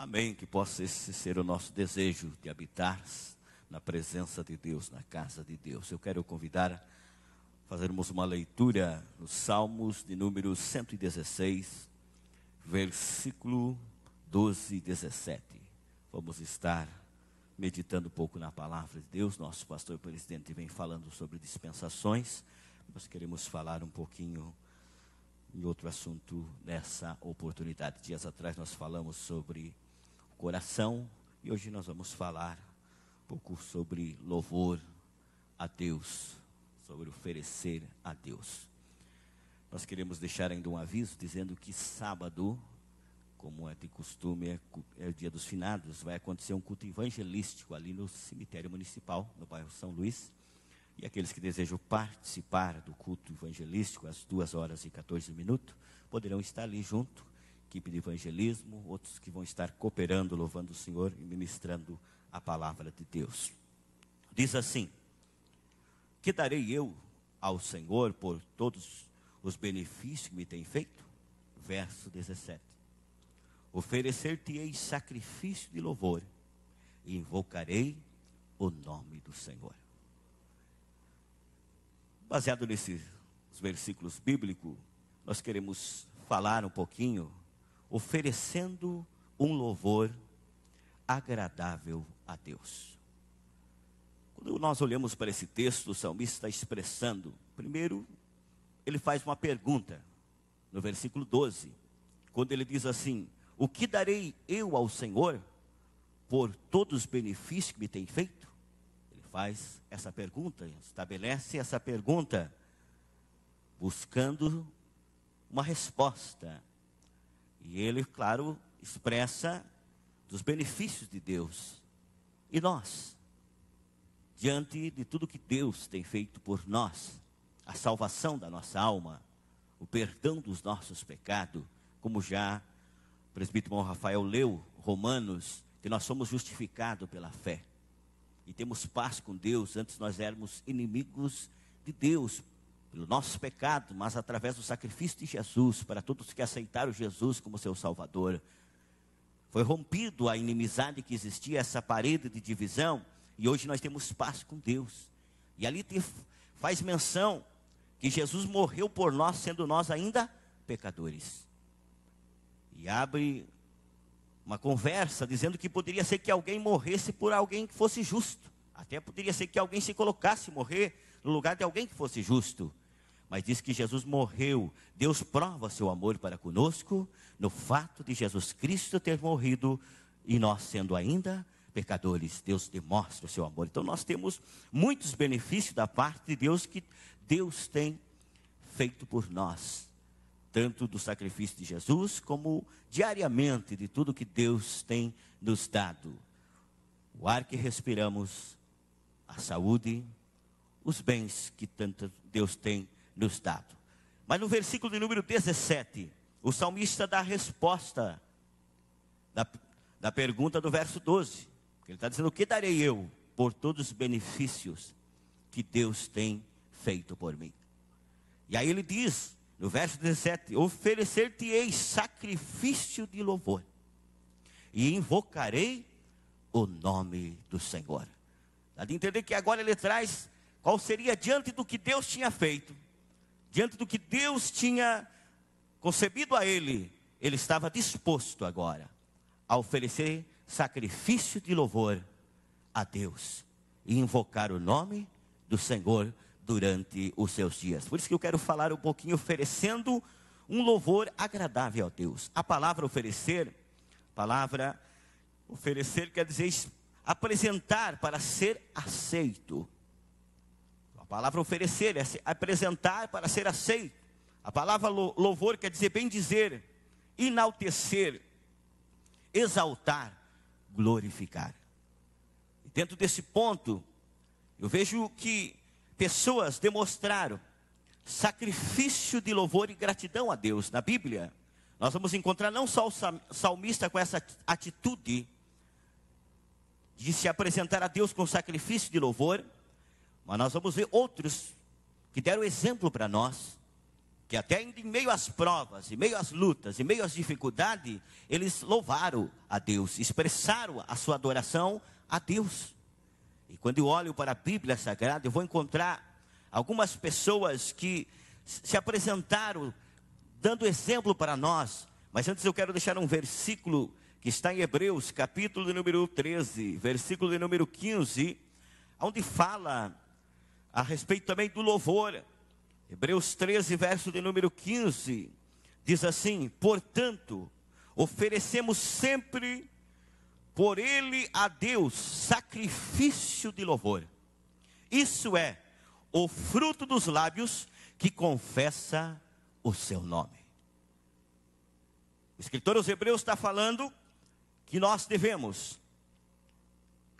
Amém, que possa esse ser o nosso desejo de habitar na presença de Deus, na casa de Deus. Eu quero convidar a fazermos uma leitura nos Salmos de número 116, versículo 12 e 17. Vamos estar meditando um pouco na palavra de Deus. Nosso pastor e presidente vem falando sobre dispensações. Nós queremos falar um pouquinho em outro assunto nessa oportunidade. Dias atrás nós falamos sobre coração e hoje nós vamos falar um pouco sobre louvor a Deus, sobre oferecer a Deus. Nós queremos deixar ainda um aviso dizendo que sábado, como é de costume, é o dia dos finados, vai acontecer um culto evangelístico ali no cemitério municipal, no bairro São Luís. E aqueles que desejam participar do culto evangelístico às 2h14, poderão estar ali junto, equipe de evangelismo, outros que vão estar cooperando, louvando o Senhor e ministrando a palavra de Deus. Diz assim: que darei eu ao Senhor por todos os benefícios que me tem feito? Verso 17. Oferecer-te-ei sacrifício de louvor e invocarei o nome do Senhor. Baseado nesses versículos bíblicos, nós queremos falar um pouquinho, oferecendo um louvor agradável a Deus. Quando nós olhamos para esse texto, o salmista está expressando, primeiro, ele faz uma pergunta, no versículo 12, quando ele diz assim: o que darei eu ao Senhor por todos os benefícios que me tem feito? Ele faz essa pergunta, estabelece essa pergunta, buscando uma resposta. E ele, claro, expressa dos benefícios de Deus. E nós, diante de tudo que Deus tem feito por nós, a salvação da nossa alma, o perdão dos nossos pecados, como já o presbítero irmão Rafael leu, Romanos, que nós somos justificados pela fé. E temos paz com Deus, antes nós éramos inimigos de Deus, pelo nosso pecado, mas através do sacrifício de Jesus, para todos que aceitaram Jesus como seu Salvador, foi rompido a inimizade que existia, essa parede de divisão, e hoje nós temos paz com Deus. E ali faz menção que Jesus morreu por nós, sendo nós ainda pecadores. E abre uma conversa dizendo que poderia ser que alguém morresse por alguém que fosse justo. Até poderia ser que alguém se colocasse morrer no lugar de alguém que fosse justo. Mas diz que Jesus morreu. Deus prova seu amor para conosco no fato de Jesus Cristo ter morrido e nós sendo ainda pecadores. Deus demonstra o seu amor. Então nós temos muitos benefícios da parte de Deus que Deus tem feito por nós. Tanto do sacrifício de Jesus, como diariamente de tudo que Deus tem nos dado. O ar que respiramos, a saúde, os bens que tanto Deus tem nos dado. Mas no versículo de número 17, o salmista dá a resposta da pergunta do verso 12. Ele está dizendo: o que darei eu por todos os benefícios que Deus tem feito por mim? E aí ele diz, no verso 17: oferecer-te-ei sacrifício de louvor e invocarei o nome do Senhor. Dá de entender que agora ele traz qual seria diante do que Deus tinha feito, diante do que Deus tinha concebido a ele estava disposto agora a oferecer sacrifício de louvor a Deus e invocar o nome do Senhor durante os seus dias. Por isso que eu quero falar um pouquinho, oferecendo um louvor agradável a Deus. A palavra oferecer quer dizer apresentar para ser aceito. A palavra oferecer é apresentar para ser aceito. A palavra louvor quer dizer bendizer, enaltecer, exaltar, glorificar. E dentro desse ponto, eu vejo que pessoas demonstraram sacrifício de louvor e gratidão a Deus. Na Bíblia, nós vamos encontrar não só o salmista com essa atitude de se apresentar a Deus com sacrifício de louvor, mas nós vamos ver outros que deram exemplo para nós, que até em meio às provas, em meio às lutas, em meio às dificuldades, eles louvaram a Deus, expressaram a sua adoração a Deus. E quando eu olho para a Bíblia Sagrada, eu vou encontrar algumas pessoas que se apresentaram dando exemplo para nós. Mas antes eu quero deixar um versículo que está em Hebreus, capítulo de número 13, versículo de número 15, onde fala a respeito também do louvor. Hebreus 13, verso de número 15, diz assim: portanto, oferecemos sempre por ele a Deus sacrifício de louvor. Isso é o fruto dos lábios que confessa o seu nome. O escritor aos Hebreus está falando que nós devemos,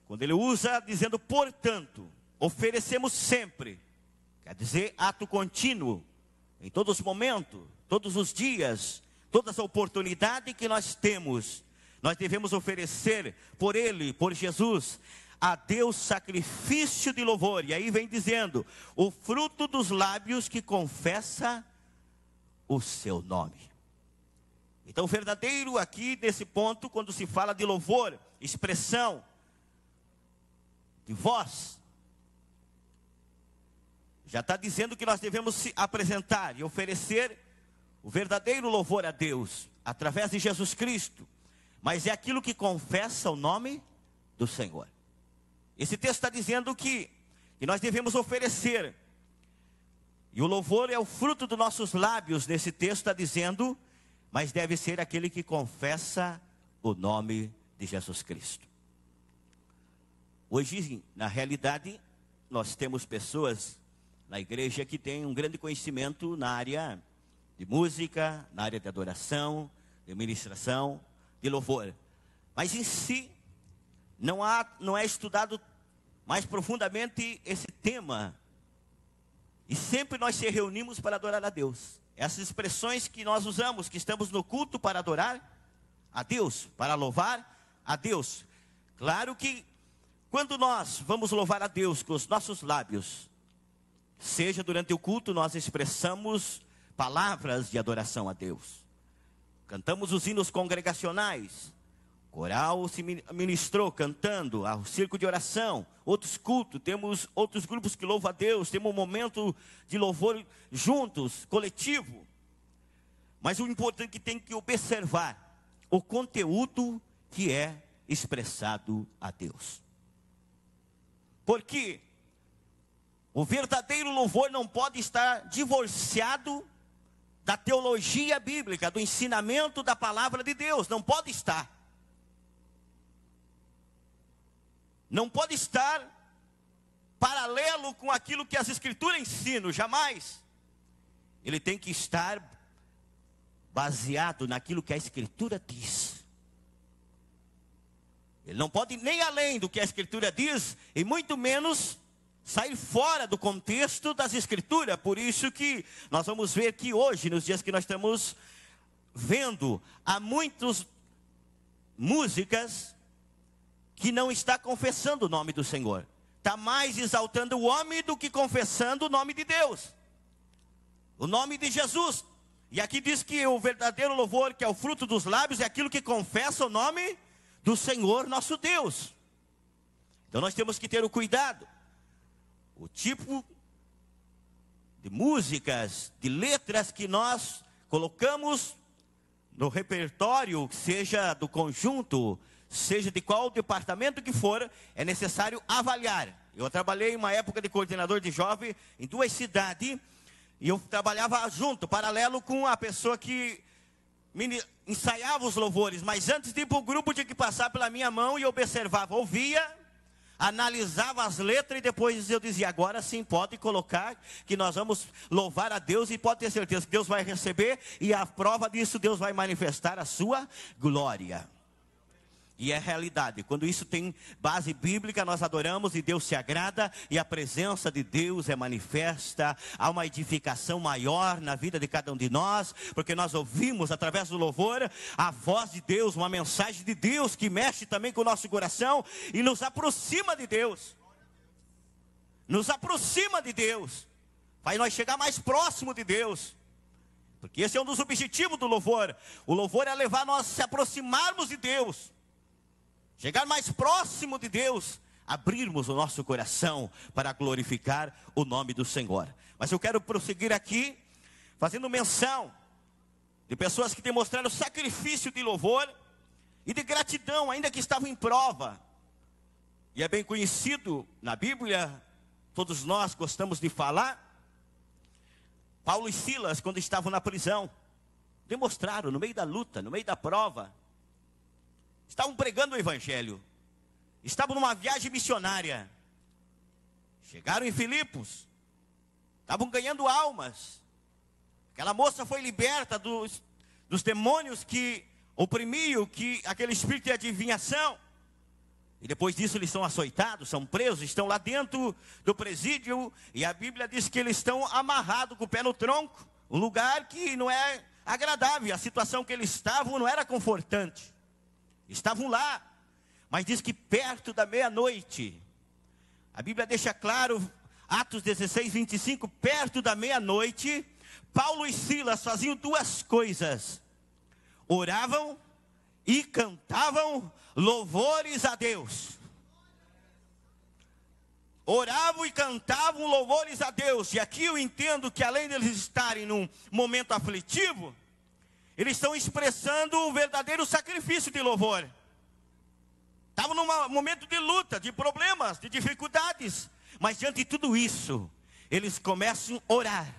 quando ele usa dizendo portanto, oferecemos sempre, quer dizer ato contínuo, em todos os momentos, todos os dias, todas as oportunidades que nós temos, nós devemos oferecer por ele, por Jesus, a Deus sacrifício de louvor. E aí vem dizendo, o fruto dos lábios que confessa o seu nome. Então o verdadeiro aqui nesse ponto, quando se fala de louvor, expressão de voz, já está dizendo que nós devemos se apresentar e oferecer o verdadeiro louvor a Deus, através de Jesus Cristo. Mas é aquilo que confessa o nome do Senhor. Esse texto está dizendo que nós devemos oferecer. E o louvor é o fruto dos nossos lábios, nesse texto está dizendo, mas deve ser aquele que confessa o nome de Jesus Cristo. Hoje, na realidade, nós temos pessoas na igreja que têm um grande conhecimento na área de música, na área de adoração, de ministração, de louvor. Mas em si, não é estudado mais profundamente esse tema. E sempre nós se reunimos para adorar a Deus. Essas expressões que nós usamos, que estamos no culto para adorar a Deus, para louvar a Deus. Claro que quando nós vamos louvar a Deus com os nossos lábios, seja durante o culto, nós expressamos palavras de adoração a Deus. Cantamos os hinos congregacionais. Coral se ministrou cantando, ao circo de oração, outros cultos, temos outros grupos que louvam a Deus, temos um momento de louvor juntos, coletivo. Mas o importante é que tem que observar o conteúdo que é expressado a Deus. Porque o verdadeiro louvor não pode estar divorciado da teologia bíblica, do ensinamento da palavra de Deus, não pode estar. Não pode estar paralelo com aquilo que as escrituras ensinam, jamais. Ele tem que estar baseado naquilo que a escritura diz. Ele não pode ir nem além do que a escritura diz, e muito menos sair fora do contexto das escrituras. Por isso que nós vamos ver que hoje, nos dias que nós estamos vendo, há muitas músicas que não está confessando o nome do Senhor. Está mais exaltando o homem do que confessando o nome de Deus. O nome de Jesus. E aqui diz que o verdadeiro louvor, que é o fruto dos lábios, é aquilo que confessa o nome do Senhor nosso Deus. Então nós temos que ter o cuidado. O tipo de músicas, de letras que nós colocamos no repertório, seja do conjunto, seja de qual departamento que for, é necessário avaliar. Eu trabalhei em uma época de coordenador de jovem em 2 cidades, e eu trabalhava junto, paralelo com a pessoa que ensaiava os louvores, mas antes de ir para o grupo tinha que passar pela minha mão e observava, ouvia, analisava as letras e depois eu dizia, agora sim pode colocar que nós vamos louvar a Deus e pode ter certeza que Deus vai receber e a prova disso Deus vai manifestar a sua glória. E é realidade, quando isso tem base bíblica, nós adoramos e Deus se agrada, e a presença de Deus é manifesta, há uma edificação maior na vida de cada um de nós, porque nós ouvimos através do louvor, a voz de Deus, uma mensagem de Deus, que mexe também com o nosso coração, e nos aproxima de Deus, nos aproxima de Deus, faz nós chegar mais próximo de Deus, Porque esse é um dos objetivos do louvor. O louvor é levar nós a se aproximarmos de Deus, chegar mais próximo de Deus, abrirmos o nosso coração para glorificar o nome do Senhor. Mas eu quero prosseguir aqui, fazendo menção de pessoas que demonstraram sacrifício de louvor e de gratidão, ainda que estavam em prova. E é bem conhecido na Bíblia, todos nós gostamos de falar. Paulo e Silas, quando estavam na prisão, demonstraram no meio da luta, no meio da prova, estavam pregando o Evangelho, estavam numa viagem missionária, chegaram em Filipos, estavam ganhando almas. Aquela moça foi liberta dos demônios que oprimiam, aquele espírito de adivinhação. E depois disso eles são açoitados, são presos, estão lá dentro do presídio. E a Bíblia diz que eles estão amarrados com o pé no tronco. Um lugar que não é agradável. A situação que eles estavam não era confortante. Estavam lá. Mas diz que perto da meia-noite, a Bíblia deixa claro, Atos 16, 25, perto da meia-noite, Paulo e Silas faziam duas coisas: oravam e cantavam louvores a Deus. Oravam e cantavam louvores a Deus. E aqui eu entendo que além deles estarem num momento aflitivo, eles estão expressando um verdadeiro sacrifício de louvor. Estavam num momento de luta, de problemas, de dificuldades. Mas diante de tudo isso, eles começam a orar.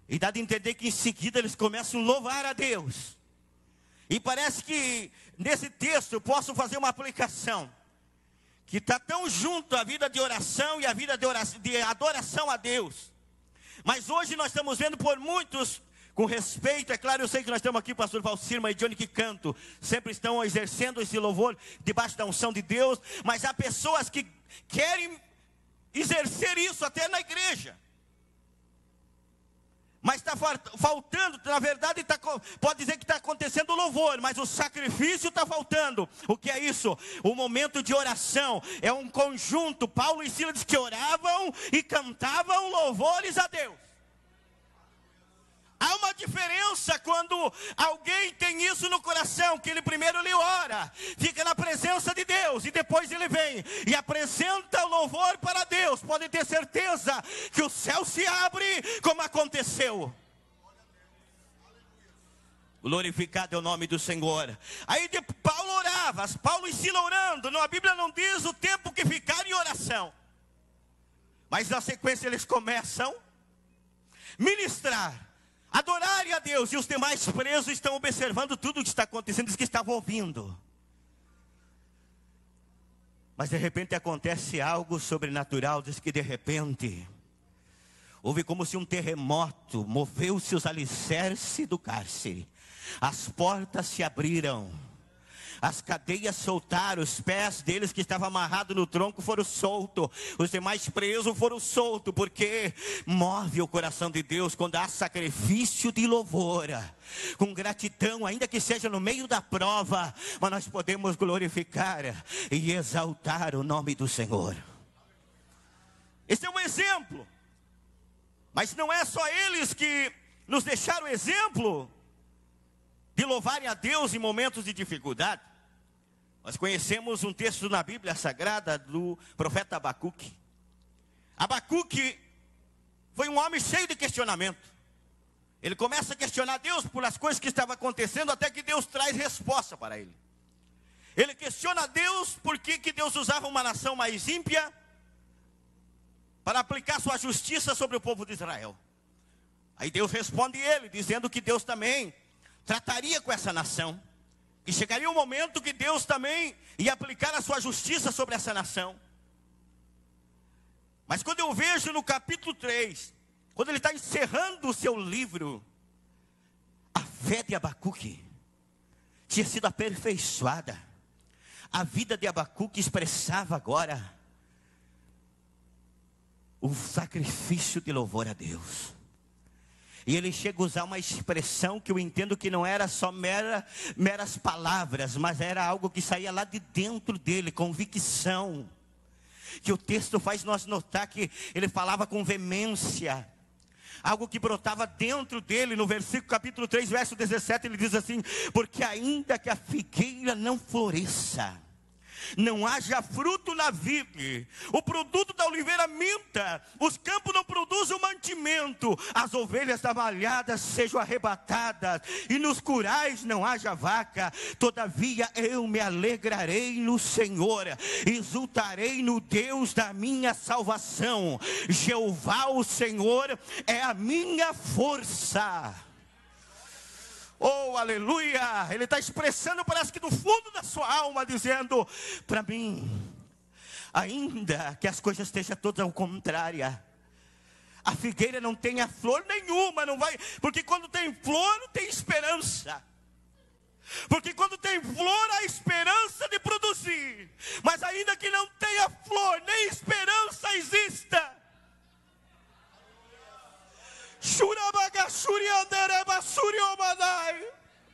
E dá de entender que em seguida eles começam a louvar a Deus. E parece que nesse texto eu posso fazer uma aplicação que está tão junto à vida de oração e à vida de adoração a Deus. Mas hoje nós estamos vendo por muitos, com respeito, é claro, eu sei que nós estamos aqui, pastor Valcirma e Johnny que canto, sempre estão exercendo esse louvor debaixo da unção de Deus, mas há pessoas que querem exercer isso até na igreja. Mas está faltando, na verdade, pode dizer que está acontecendo o louvor, mas o sacrifício está faltando. O que é isso? O momento de oração é um conjunto. Paulo e Silas diz que oravam e cantavam louvores a Deus. Há uma diferença quando alguém tem isso no coração, que ele primeiro ele ora, fica na presença de Deus, e depois ele vem e apresenta o louvor para Deus. Pode ter certeza que o céu se abre, como aconteceu. Glorificado é o nome do Senhor. Aí Paulo orava, Paulo e Silas orando. A Bíblia não diz o tempo que ficaram em oração, mas na sequência eles começam a ministrar, adorarem a Deus, e os demais presos estão observando tudo o que está acontecendo, diz que estavam ouvindo. Mas de repente acontece algo sobrenatural, diz que de repente houve como se um terremoto, moveu-se os alicerces do cárcere, as portas se abriram, as cadeias soltaram, os pés deles que estavam amarrados no tronco foram soltos, os demais presos foram soltos, porque move o coração de Deus quando há sacrifício de louvor, com gratidão, ainda que seja no meio da prova, mas nós podemos glorificar e exaltar o nome do Senhor. Esse é um exemplo, mas não é só eles que nos deixaram exemplo de louvarem a Deus em momentos de dificuldade. Nós conhecemos um texto na Bíblia Sagrada do profeta Abacuque. Abacuque foi um homem cheio de questionamento. Ele começa a questionar Deus por as coisas que estavam acontecendo, até que Deus traz resposta para ele. Ele questiona Deus por que Deus usava uma nação mais ímpia para aplicar sua justiça sobre o povo de Israel. Aí Deus responde ele, dizendo que Deus também trataria com essa nação. E chegaria um momento que Deus também ia aplicar a sua justiça sobre essa nação. Mas quando eu vejo no capítulo 3, quando ele está encerrando o seu livro, a fé de Abacuque tinha sido aperfeiçoada. A vida de Abacuque expressava agora o sacrifício de louvor a Deus. E ele chega a usar uma expressão que eu entendo que não era só meras palavras, mas era algo que saía lá de dentro dele, convicção. Que o texto faz nós notar que ele falava com veemência. algo que brotava dentro dele. No versículo capítulo 3, verso 17, ele diz assim: porque ainda que a figueira não floresça, não haja fruto na vide, o produto da oliveira minta, os campos não produzem o mantimento, as ovelhas da malhada sejam arrebatadas, e nos curais não haja vaca, todavia eu me alegrarei no Senhor, exultarei no Deus da minha salvação. Jeová o Senhor é a minha força. Oh, aleluia! Ele está expressando, parece que do fundo da sua alma, dizendo: para mim, ainda que as coisas estejam todas ao contrário, a figueira não tenha flor nenhuma, não vai, porque quando tem flor, tem esperança. Porque quando tem flor, há esperança de produzir. Mas ainda que não tenha flor, nem esperança exista.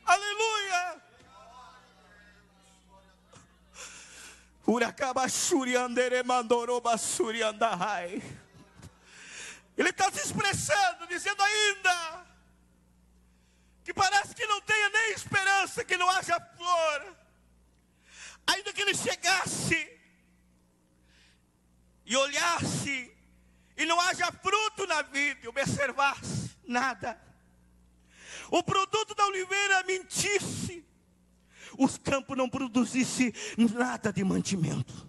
Aleluia. Ele está se expressando, dizendo ainda que parece que não tenha nem esperança, que não haja flor. Ainda que ele chegasse e olhasse e não haja fruto na vida, observasse nada, o produto da oliveira mentisse, os campos não produzissem nada de mantimento.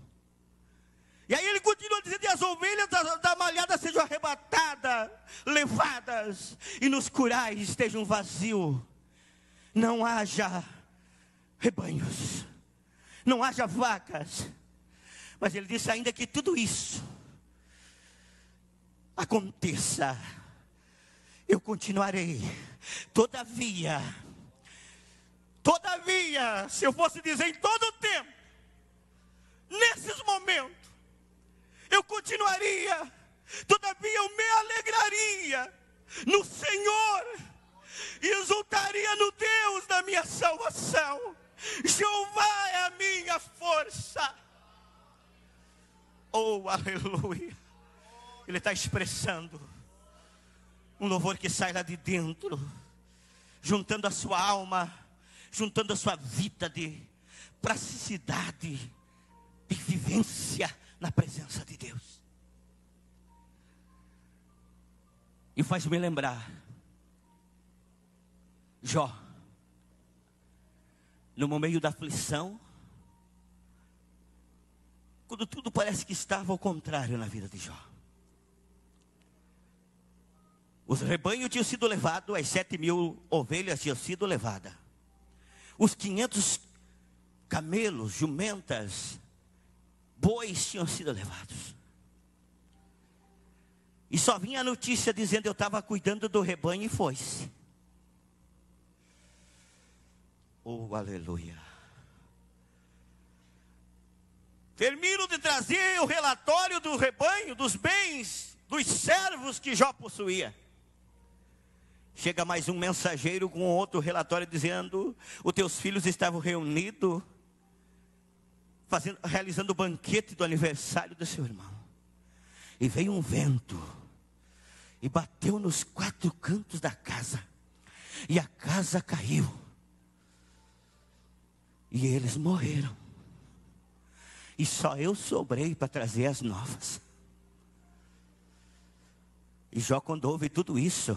E aí ele continua dizendo: e as ovelhas da malhada sejam arrebatadas, levadas, e nos curais estejam vazios, não haja rebanhos, não haja vacas. Mas ele disse: ainda que tudo isso aconteça, eu continuarei. Todavia, se eu fosse dizer em todo o tempo, nesses momentos, eu continuaria. Todavia eu me alegraria no Senhor e exultaria no Deus da minha salvação. Jeová é a minha força. Oh, aleluia. Ele está expressando um louvor que sai lá de dentro, juntando a sua alma, juntando a sua vida de praticidade, de vivência na presença de Deus. E faz-me lembrar Jó, no meio da aflição, quando tudo parece que estava ao contrário na vida de Jó. Os rebanhos tinham sido levados, as 7.000 ovelhas tinham sido levadas, os 500 camelos, jumentas, bois tinham sido levados. E só vinha a notícia dizendo: eu estava cuidando do rebanho, e foi-se. Oh, aleluia. Termino de trazer o relatório do rebanho, dos bens, dos servos que Jó possuía. Chega mais um mensageiro com outro relatório dizendo: os teus filhos estavam reunidos, realizando o banquete do aniversário do seu irmão. E veio um vento e bateu nos 4 cantos da casa, e a casa caiu, e eles morreram, e só eu sobrei para trazer as novas. E Jó, quando ouve tudo isso,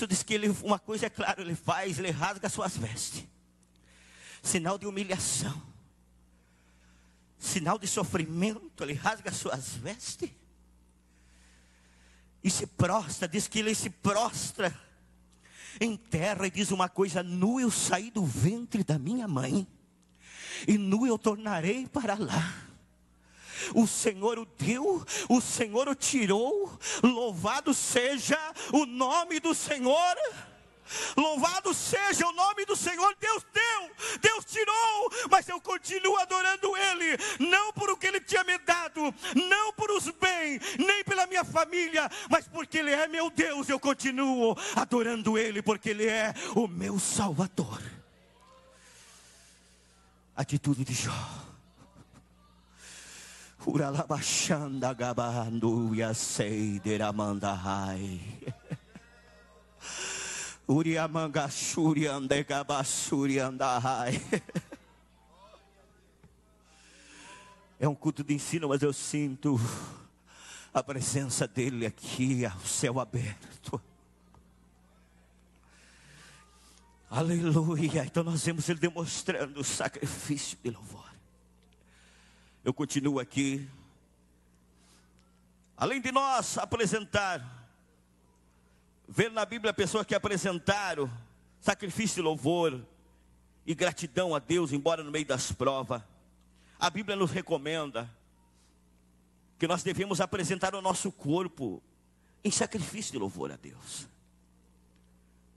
diz que uma coisa é claro, ele faz: ele rasga suas vestes, sinal de humilhação, sinal de sofrimento. Ele rasga suas vestes e se prostra. Diz que ele se prostra em terra e diz uma coisa: nu eu saí do ventre da minha mãe, e nu eu tornarei para lá. O Senhor o deu, o Senhor o tirou. Louvado seja o nome do Senhor. Louvado seja o nome do Senhor. Deus deu, Deus tirou, mas eu continuo adorando Ele, não por o que Ele tinha me dado, não por os bens, nem pela minha família, mas porque Ele é meu Deus. Eu continuo adorando Ele, porque Ele é o meu Salvador. Atitude de Jó. Uralabashanda gabando ya seideramandahai. Uriamanga suriande gabasuriandahai. É um culto de ensino, mas eu sinto a presença dele aqui, ao céu aberto. Aleluia. Então nós vemos ele demonstrando o sacrifício de louvor. Eu continuo aqui. Além de nós apresentar, ver na Bíblia pessoas que apresentaram sacrifício de louvor e gratidão a Deus, embora no meio das provas, a Bíblia nos recomenda que nós devemos apresentar o nosso corpo em sacrifício de louvor a Deus.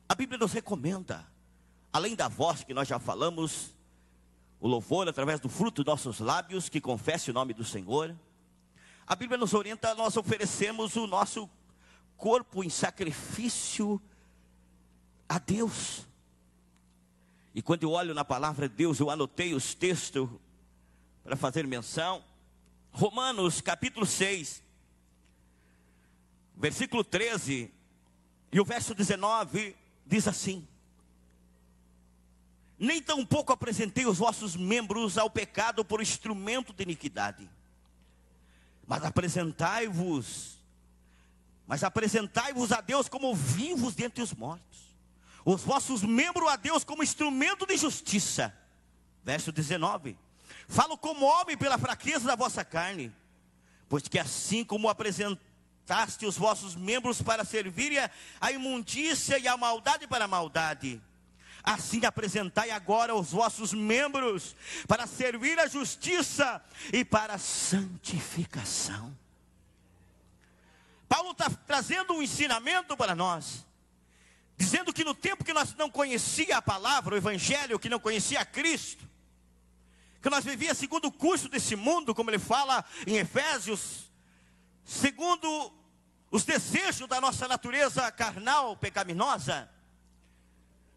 A Bíblia nos recomenda, além da voz que nós já falamos, o louvor através do fruto dos nossos lábios, que confesse o nome do Senhor. A Bíblia nos orienta a nós oferecermos o nosso corpo em sacrifício a Deus. E quando eu olho na palavra de Deus, eu anotei os textos para fazer menção. Romanos capítulo 6, versículo 13 e o verso 19 diz assim: nem tampouco apresentei os vossos membros ao pecado por instrumento de iniquidade, mas apresentai-vos a Deus como vivos dentre os mortos, os vossos membros a Deus como instrumento de justiça. Verso 19: falo como homem pela fraqueza da vossa carne, pois que assim como apresentaste os vossos membros para servirem à imundícia e à maldade para a maldade, assim apresentai agora os vossos membros para servir à justiça e para a santificação. Paulo está trazendo um ensinamento para nós, dizendo que no tempo que nós não conhecia a palavra, o evangelho, que não conhecia a Cristo, que nós vivíamos segundo o curso desse mundo, como ele fala em Efésios, segundo os desejos da nossa natureza carnal, pecaminosa,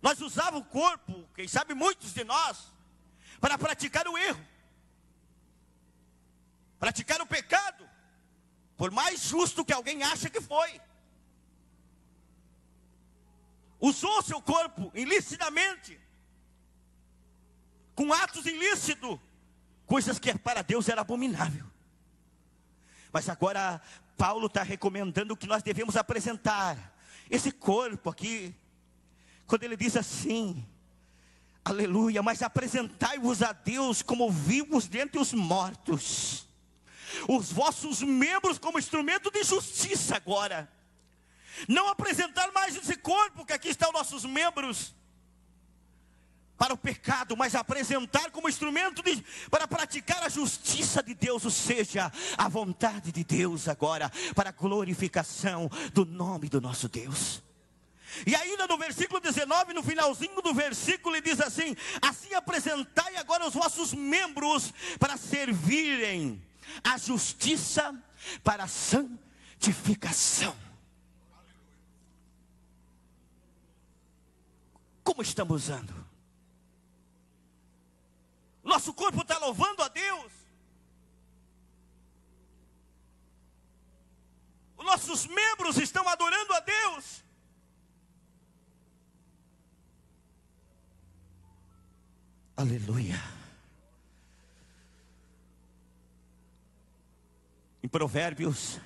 nós usávamos o corpo, quem sabe muitos de nós, para praticar o erro, praticar o pecado, por mais justo que alguém acha que foi. Usou seu corpo ilicitamente, com atos ilícitos, coisas que para Deus era abominável. Mas agora Paulo está recomendando que nós devemos apresentar esse corpo aqui, quando ele diz assim, aleluia, mas apresentai-vos a Deus como vivos dentre os mortos, os vossos membros como instrumento de justiça agora. Não apresentar mais esse corpo, que aqui estão nossos membros, para o pecado, mas apresentar como instrumento para praticar a justiça de Deus, ou seja, a vontade de Deus agora, para a glorificação do nome do nosso Deus. E ainda no versículo 19, no finalzinho do versículo, ele diz assim: assim apresentai agora os vossos membros para servirem a justiça, para a santificação. Como estamos usando? Nosso corpo está louvando a Deus. Os nossos membros estão adorando a Deus. Aleluia. Em Provérbios,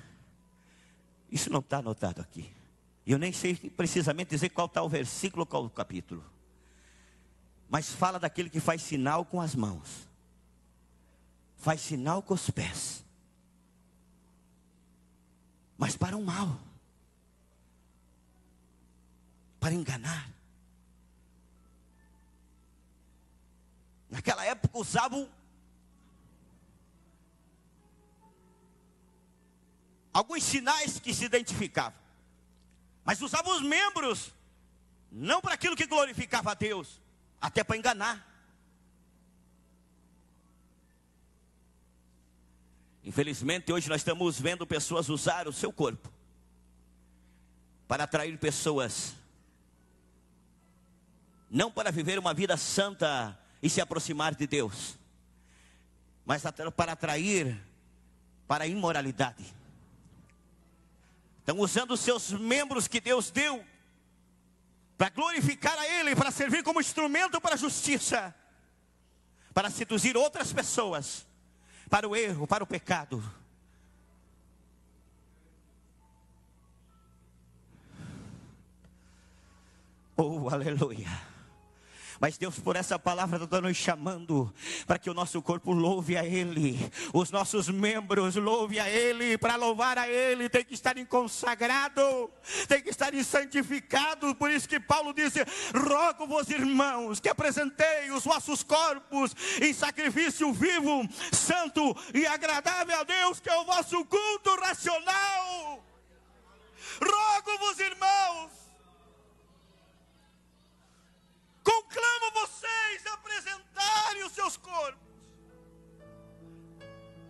isso não está anotado aqui. Eu nem sei precisamente dizer qual está o versículo, qual o capítulo. Mas fala daquele que faz sinal com as mãos, faz sinal com os pés, mas para o mal, para enganar. Naquela época usavam alguns sinais que se identificavam, mas usavam os membros, não para aquilo que glorificava a Deus, até para enganar. Infelizmente hoje nós estamos vendo pessoas usar o seu corpo para atrair pessoas, não para viver uma vida santa e se aproximar de Deus, mas para atrair para a imoralidade. Estão usando os seus membros que Deus deu para glorificar a Ele, para servir como instrumento para a justiça, para seduzir outras pessoas para o erro, para o pecado. Oh, aleluia. Mas Deus, por essa palavra, está nos chamando para que o nosso corpo louve a Ele, os nossos membros louve a Ele. Para louvar a Ele tem que estar em consagrado, tem que estar em santificado. Por isso que Paulo disse: rogo-vos, irmãos, que apresentei os vossos corpos em sacrifício vivo, santo e agradável a Deus, que é o vosso culto racional. Rogo-vos, irmãos, conclamo vocês a apresentarem os seus corpos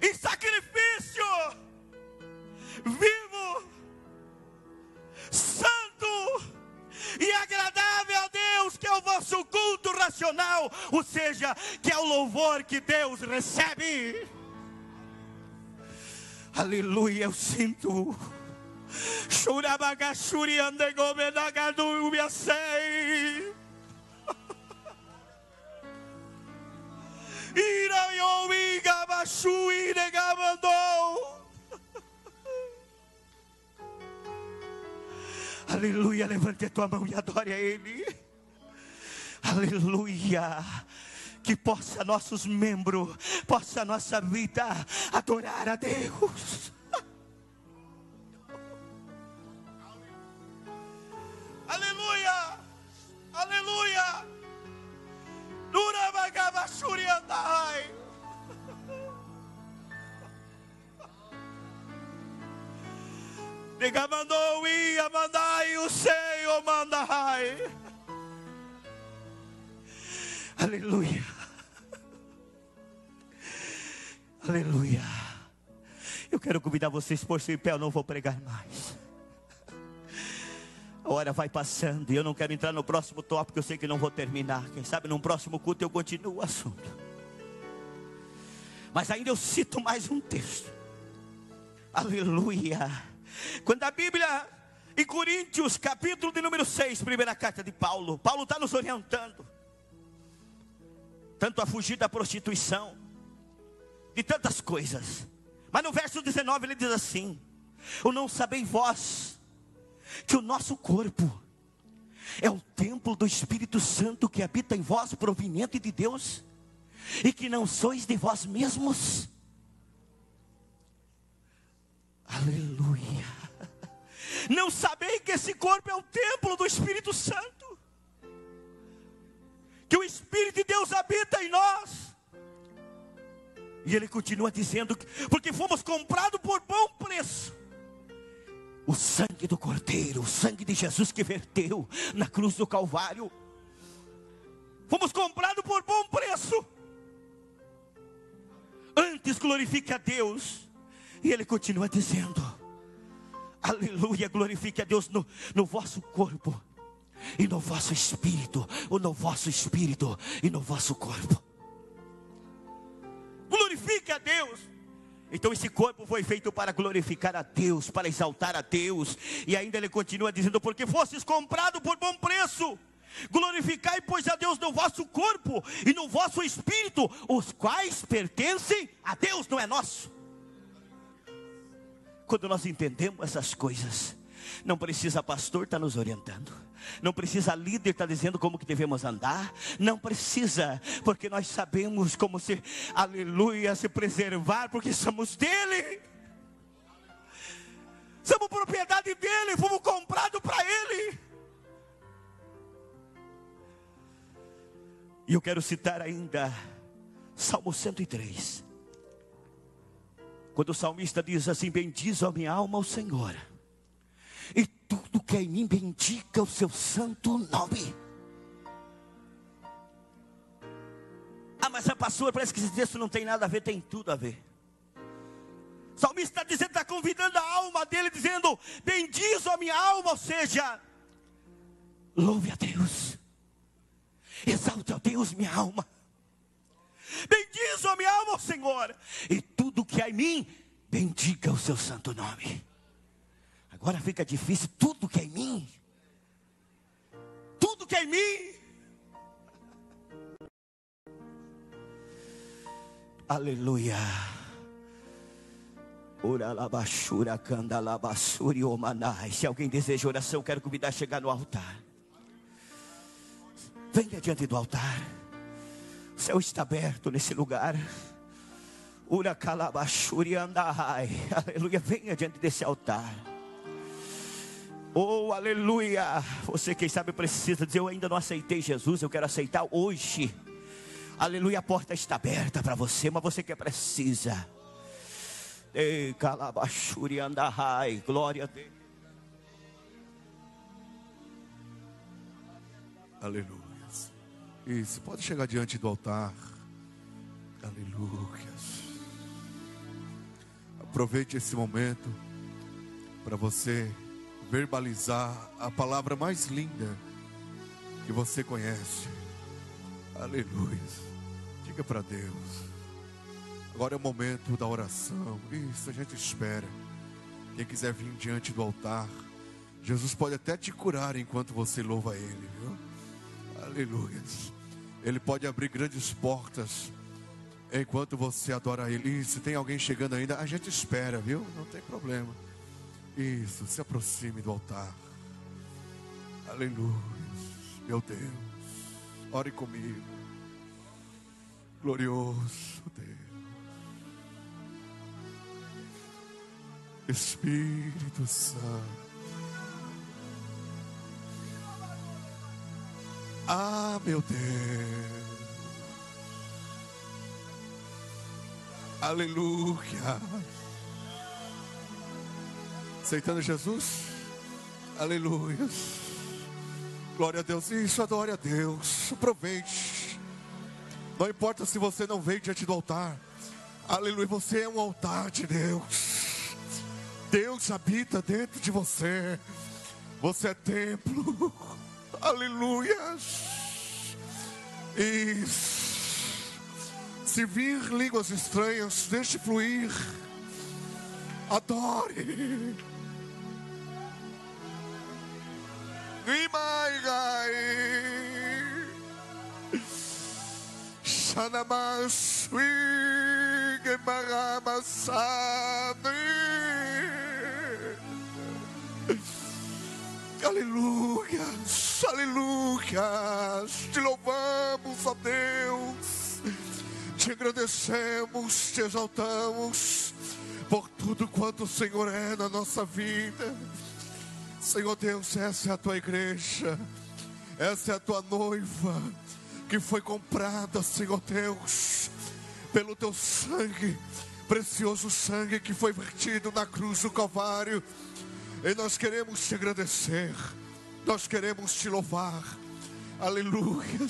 em sacrifício vivo, santo e agradável a Deus, que é o vosso culto racional, ou seja, que é o louvor que Deus recebe. Aleluia, eu sinto. Churabagachuri andegomedagadu sei. Aleluia, levante a tua mão e adore a Ele. Aleluia. Que possa nossos membros, possa nossa vida adorar a Deus. Aleluia, aleluia. Durabagabashuriandai. Negamandou ia mandai o Senhor mandai. Aleluia. Aleluia. Eu quero convidar vocês por si em pé, eu não vou pregar mais. A hora vai passando e eu não quero entrar no próximo tópico, eu sei que não vou terminar. Quem sabe num próximo culto eu continuo o assunto. Mas ainda eu cito mais um texto. Aleluia. Quando a Bíblia, em Coríntios, capítulo de número 6, primeira carta de Paulo, Paulo está nos orientando, tanto a fugir da prostituição, de tantas coisas. Mas no verso 19 ele diz assim: ou não sabeis vós que o nosso corpo é o templo do Espírito Santo que habita em vós, proveniente de Deus, e que não sois de vós mesmos? Aleluia. Não sabeis que esse corpo é o templo do Espírito Santo, que o Espírito de Deus habita em nós? E ele continua dizendo: porque fomos comprados por bom preço. O sangue do Cordeiro, o sangue de Jesus que verteu na cruz do Calvário. Fomos comprados por bom preço. Antes glorifique a Deus. E ele continua dizendo: aleluia, glorifique a Deus no vosso corpo e no vosso espírito, ou no vosso espírito e no vosso corpo. Glorifique a Deus. Então esse corpo foi feito para glorificar a Deus, para exaltar a Deus. E ainda ele continua dizendo: porque fostes comprados por bom preço, glorificai pois a Deus no vosso corpo e no vosso espírito, os quais pertencem a Deus, não é nosso. Quando nós entendemos essas coisas, não precisa pastor estar nos orientando, não precisa líder estar dizendo como que devemos andar, não precisa, porque nós sabemos como se, aleluia, se preservar, porque somos dele, somos propriedade dele, fomos comprados para ele. E eu quero citar ainda Salmo 103, quando o salmista diz assim: bendize a minha alma ao Senhor, e tudo que é em mim bendiga o seu santo nome. Ah, mas pastor, parece que esse texto não tem nada a ver. Tem tudo a ver. O salmista está dizendo, está convidando a alma dele, dizendo: bendize a minha alma, ou seja, louve a Deus, exalte a Deus minha alma. Bendize a minha alma ao Senhor, e tudo que há em mim Bendiga o seu santo nome. Agora fica difícil, tudo que é em mim. Tudo que é em mim. Aleluia. Se alguém deseja oração, quero convidar a chegar no altar. Venha diante do altar. O céu está aberto nesse lugar. Aleluia. Venha diante desse altar. Oh, aleluia. Você, quem sabe, precisa dizer: eu ainda não aceitei Jesus, eu quero aceitar hoje. Aleluia, a porta está aberta para você, mas você que precisa. Ei, calabachuri andahai, glória a Deus. Aleluia. Isso, pode chegar diante do altar. Aleluia. Aproveite esse momento para você verbalizar a palavra mais linda que você conhece. Aleluia. Diga para Deus. Agora é o momento da oração. Isso, a gente espera. Quem quiser vir diante do altar, Jesus pode até te curar enquanto você louva Ele, viu? Aleluia. Ele pode abrir grandes portas enquanto você adora Ele. E se tem alguém chegando ainda, a gente espera, viu? Não tem problema. Isso, se aproxime do altar. Aleluia. Meu Deus, ore comigo. Glorioso Deus. Espírito Santo. Ah, meu Deus. Aleluia. Aceitando Jesus? Aleluia. Glória a Deus. Isso, adore a Deus. Aproveite. Não importa se você não veio diante do altar. Aleluia. Você é um altar de Deus. Deus habita dentro de você. Você é templo. Aleluia. Isso. Se vir línguas estranhas, deixe fluir. Adore. Imaigai. Shanamasui Gemaramasani. Aleluia, aleluia. Te louvamos, ó Deus. Te agradecemos, te exaltamos por tudo quanto o Senhor é na nossa vida. Senhor Deus, essa é a tua igreja. Essa é a tua noiva que foi comprada, Senhor Deus, pelo teu sangue, precioso sangue que foi vertido na cruz do Calvário. E nós queremos te agradecer, nós queremos te louvar. Aleluia.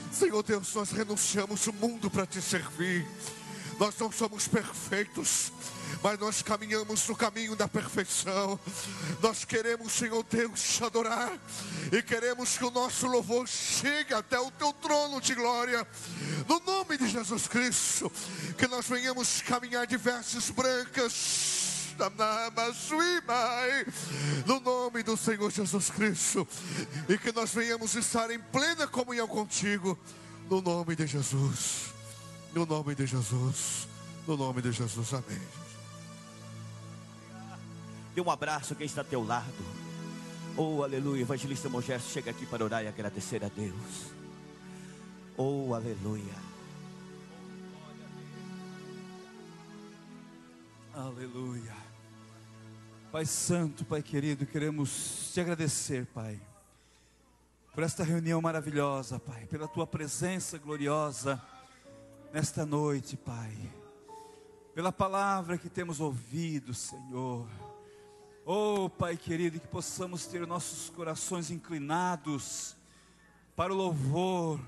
Senhor Deus, nós renunciamos o mundo para te servir. Nós não somos perfeitos, mas nós caminhamos no caminho da perfeição. Nós queremos, Senhor Deus, te adorar. E queremos que o nosso louvor chegue até o teu trono de glória. No nome de Jesus Cristo, que nós venhamos caminhar de vestes brancas. No nome do Senhor Jesus Cristo. E que nós venhamos estar em plena comunhão contigo. No nome de Jesus. No nome de Jesus. No nome de Jesus. Amém. Dê um abraço a quem está ao teu lado. Oh, aleluia. Evangelista Moisés chega aqui para orar e agradecer a Deus. Oh, aleluia. Aleluia. Pai Santo, Pai querido, queremos te agradecer, Pai, por esta reunião maravilhosa, Pai, pela tua presença gloriosa nesta noite, Pai, pela palavra que temos ouvido, Senhor. Oh, Pai querido, que possamos ter nossos corações inclinados para o louvor,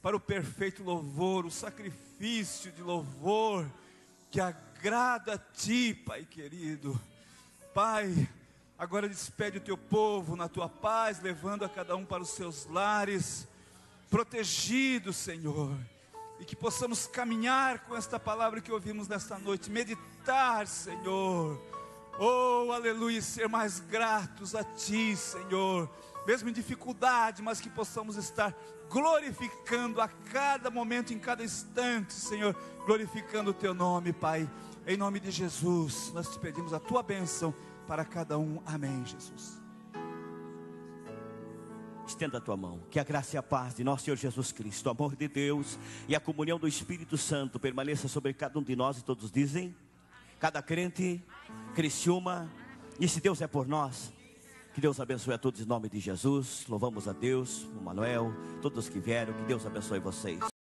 para o perfeito louvor, o sacrifício de louvor que agrada a Ti, Pai querido. Pai, agora despede o Teu povo na Tua paz, levando a cada um para os seus lares, protegido, Senhor. E que possamos caminhar com esta palavra que ouvimos nesta noite, meditar estar, Senhor. Oh, aleluia, e ser mais gratos a Ti, Senhor. Mesmo em dificuldade, mas que possamos estar glorificando a cada momento, em cada instante, Senhor, glorificando o Teu nome, Pai. Em nome de Jesus, nós te pedimos a Tua bênção para cada um. Amém, Jesus. Estenda a tua mão. Que a graça e a paz de nosso Senhor Jesus Cristo, o amor de Deus e a comunhão do Espírito Santo permaneça sobre cada um de nós. E todos dizem, cada crente, Criciúma. E se Deus é por nós, que Deus abençoe a todos em nome de Jesus. Louvamos a Deus, o Manuel, todos que vieram. Que Deus abençoe vocês.